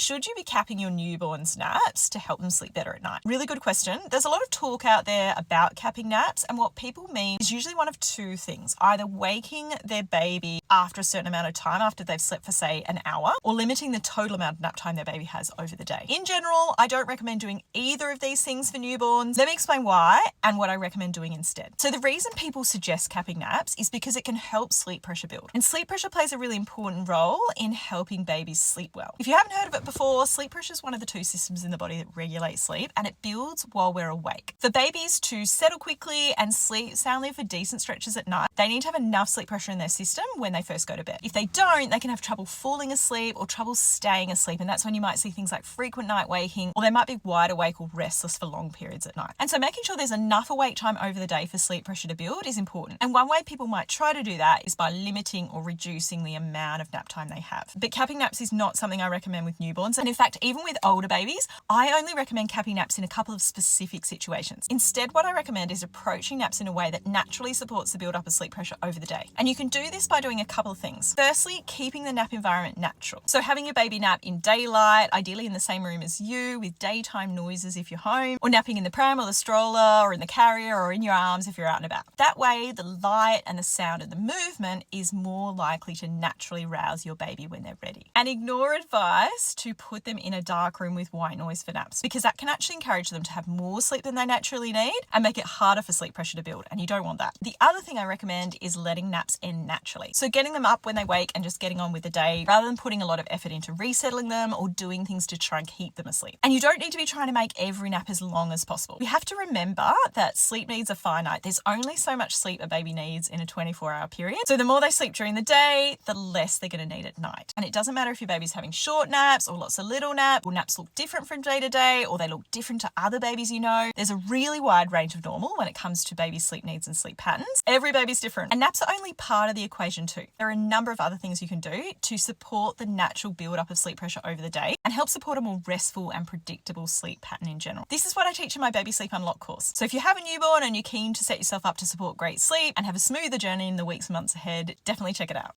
should you be capping your newborn's naps to help them sleep better at night? Really good question. There's a lot of talk out there about capping naps, and what people mean is usually one of two things: either waking their baby after a certain amount of time after they've slept for, say, an hour, or limiting the total amount of nap time their baby has over the day. In general, I don't recommend doing either of these things for newborns. Let me explain why and what I recommend doing instead. So the reason people suggest capping naps is because it can help sleep pressure build. And sleep pressure plays a really important role in helping babies sleep well. If you haven't heard of it before, sleep pressure is one of the two systems in the body that regulate sleep, and it builds while we're awake. For babies to settle quickly and sleep soundly for decent stretches at night, they need to have enough sleep pressure in their system when they first go to bed. If they don't, they can have trouble falling asleep or trouble staying asleep, and that's when you might see things like frequent night waking, or they might be wide awake or restless for long periods at night. And so making sure there's enough awake time over the day for sleep pressure to build is important. And one way people might try to do that is by limiting or reducing the amount of nap time they have. But capping naps is not something I recommend with newborns. And in fact, even with older babies, I only recommend capping naps in a couple of specific situations. Instead, what I recommend is approaching naps in a way that naturally supports the build-up of sleep pressure over the day. And you can do this by doing a couple of things. Firstly, keeping the nap environment natural. So having your baby nap in daylight, ideally in the same room as you, with daytime noises if you're home, or napping in the pram or the stroller or in the carrier or in your arms if you're out and about. That way, the light and the sound and the movement is more likely to naturally rouse your baby when they're ready. And ignore advice to put them in a dark room with white noise for naps, because that can actually encourage them to have more sleep than they naturally need and make it harder for sleep pressure to build, and you don't want that. The other thing I recommend is letting naps end naturally. So getting them up when they wake and just getting on with the day, rather than putting a lot of effort into resettling them or doing things to try and keep them asleep. And you don't need to be trying to make every nap as long as possible. We have to remember that sleep needs are finite. There's only so much sleep a baby needs in a 24-hour period. So the more they sleep during the day, the less they're going to need at night. And it doesn't matter if your baby's having short naps or lots of little naps, or naps look different from day to day, or they look different to other babies you know. There's a really wide range of normal when it comes to baby sleep needs and sleep patterns. Every baby's different, and naps are only part of the equation too. There are a number of other things you can do to support the natural build-up of sleep pressure over the day and help support a more restful and predictable sleep pattern in general. This is what I teach in my Baby Sleep Unlocked course. So if you have a newborn and you're keen to set yourself up to support great sleep and have a smoother journey in the weeks and months ahead, definitely check it out.